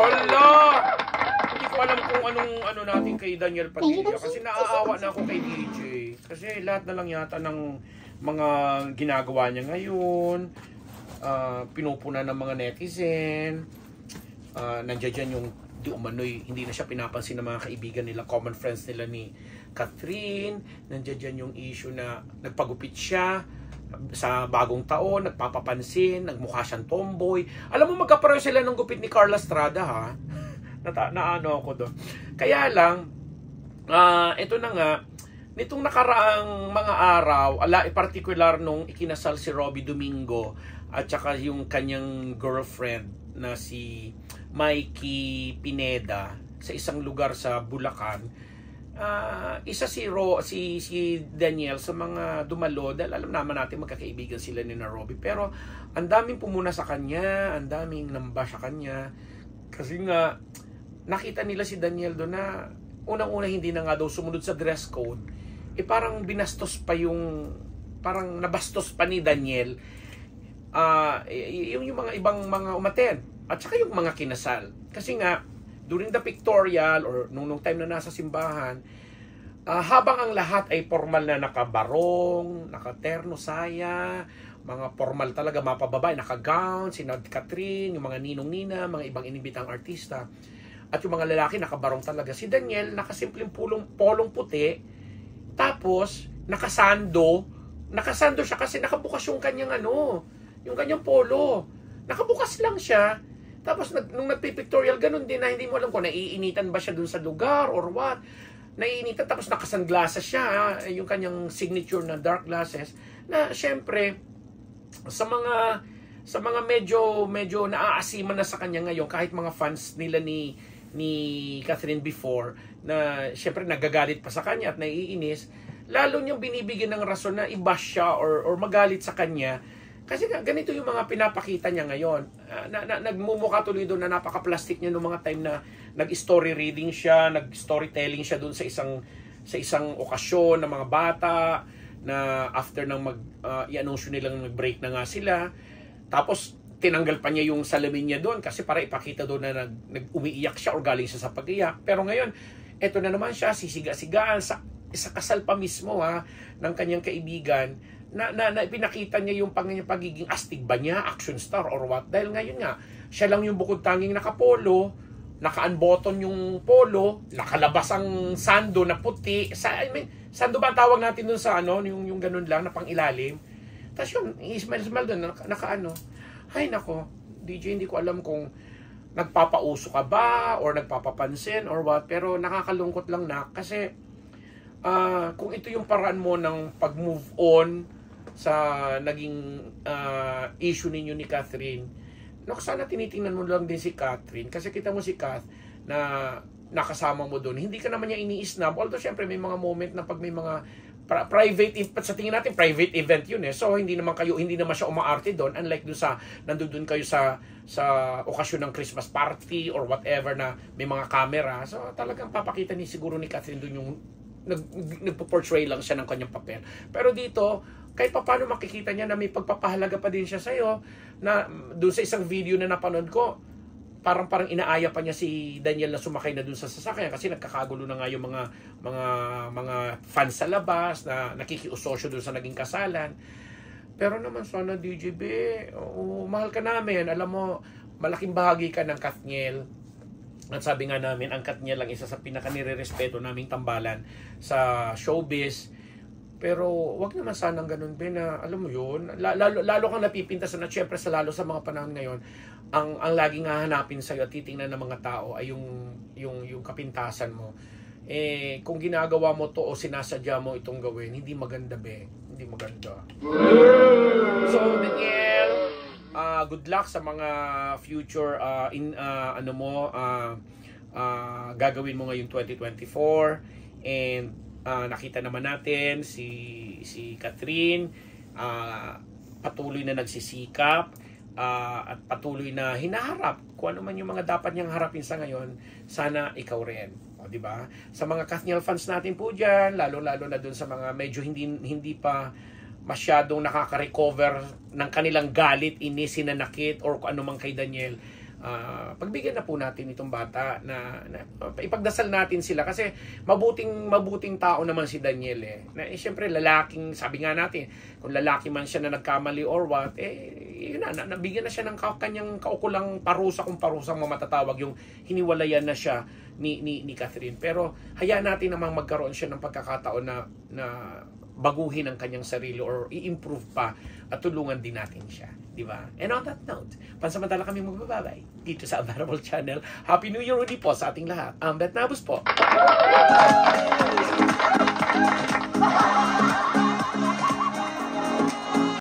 Hala! Hindi ko alam kung anong ano natin kay Daniel Padilla kasi naaawa na ako kay DJ. Kasi lahat na lang yata ng mga ginagawa niya ngayon, pinupuna ng mga netizen, nandiyan dyan yung di umano'y hindi na siya pinapansin ng mga kaibigan nila, common friends nila ni Catherine. Nandiyan dyan yung issue na nagpagupit siya sa bagong taon, nagpapapansin, nagmukha siyang tomboy. Alam mo, magkapareho sila ng gupit ni Carla Estrada, ha? Naano ako doon. Kaya lang, ito na nga, nitong nakaraang mga araw, particular nung ikinasal si Robbie Domingo at saka yung kanyang girlfriend na si Mikey Pineda sa isang lugar sa Bulacan. Isa si Daniel sa mga dumalo dahil alam naman natin magkakaibigan sila ni na Robbie, pero ang daming pumuna sa kanya, ang daming namba sa kanya kasi nga nakita nila si Daniel doon na unang-una hindi na nga daw sumunod sa dress code, parang binastos pa parang nabastos pa ni Daniel yung mga ibang mga umaten at saka yung mga kinasal. Kasi nga during the pictorial or nung time na nasa simbahan, habang ang lahat ay formal na nakabarong, nakaterno saya, mga formal talaga, mga pababae, nakagown, si Catherine, yung mga ninong-nina, mga ibang inibitang artista, at yung mga lalaki nakabarong talaga. Si Daniel nakasimpleng polong puti, tapos nakasando siya kasi nakabukas yung kanyang yung kanyang polo. Nakabukas lang siya. Tapos nung nagpipictorial, ganun din na hindi mo alam kung naiinitan ba siya dun sa lugar or what. Naiinitan, tapos nakasunglasses siya, yung kanyang signature na dark glasses, na syempre sa mga medyo naaasiman na sa kanya ngayon, kahit mga fans nila ni Catherine before, na syempre nagagalit pa sa kanya at naiinis, lalo niyang binibigyan ng rason na i-bash siya or magalit sa kanya. Kasi ganito yung mga pinapakita niya ngayon. Nagmumukha tuloy doon na napaka-plastic niya noong mga time na nag-story reading siya, nag-storytelling siya doon sa isang okasyon ng mga bata na after ng i-announce nilang nag-break na nga sila. Tapos tinanggal pa niya yung salamin niya doon kasi para ipakita doon na umiiyak siya or galing siya sa pag-iyak. Pero ngayon, eto na naman siya, sisiga-sigaan sa kasal pa mismo ng kanyang kaibigan, na pinakita niya yung pagiging astig ba niya, action star or what. Dahil ngayon nga, siya lang yung bukod tanging nakapolo, naka-unbutton yung polo, nakalabas ang sando na puti. Sando ba ang tawag natin dun sa yung ganun lang na pang-ilalim. Tapos yung smile dun, ay nako, DJ, hindi ko alam kung nagpapauso ka ba or nagpapapansin or what, pero nakakalungkot lang na kasi kung ito yung paraan mo ng pag-move on sa naging issue ninyo ni Catherine, sana tinitingnan mo lang din si Catherine kasi kita mo si Kath na nakasama mo doon, hindi ka naman niya ini-snub, although syempre may mga moment na pag may mga private, sa tingin natin private event yun so hindi naman siya umaarte doon, unlike doon nandun kayo sa okasyon ng Christmas party or whatever na may mga camera, so talagang papakita siguro ni Catherine doon yung nagpo-portray lang siya ng kanyang papel. Pero dito, kahit paano makikita niya na may pagpapahalaga pa din siya sa'yo, na doon sa isang video na napanood ko, parang inaaya pa niya si Daniel na sumakay na doon sa sasakyan kasi nagkakagulo na nga yung mga fans sa labas na nakikiusosyo doon sa naging kasalan. Pero naman sana DJB, mahal ka namin. Alam mo, malaking bahagi ka ng Kathniel. At sabi nga namin, ang Kathniel lang isa sa pinaka-nirerespeto naming tambalan sa showbiz. Pero wag naman sanang ganun, Ben, na alam mo yun, lalo kang napipintas na syempre lalo sa mga panahon ngayon, ang laging hahanapin sa'yo at titingnan ng mga tao ay yung kapintasan mo. Kung ginagawa mo to o sinasadya mo itong gawin, hindi maganda, be. Hindi maganda. So, Daniel, good luck sa mga future gagawin mo ngayong 2024. And nakita naman natin si Catherine patuloy na nagsisikap at patuloy na hinaharap kung ano man yung mga dapat niyang harapin sa ngayon. Sana ikaw rin, di ba? Sa mga Kathniel fans natin po diyan, lalo na dun sa mga medyo hindi pa masyadong nakaka-recover ng kanilang galit, inis, sinanakit or kung ano man kay Daniel, pagbigyan na po natin itong bata na ipagdasal natin sila kasi mabuting tao naman si Daniel siyempre lalaking, sabi nga natin, kung lalaki man siya na nagkamali or what, yun nabigyan na siya ng kanyang kaukulang parusa, kung parusang matatawag, yung hiniwalayan na siya ni Catherine. Pero hayaan natin namang magkaroon siya ng pagkakataon na baguhin ang kanyang sarili or i-improve pa at tulungan din natin siya, di ba? And on that note, pansamantala kami magbababay dito sa Unbearable Channel. Happy New Year ulit po sa ating lahat. Bet Nabus po.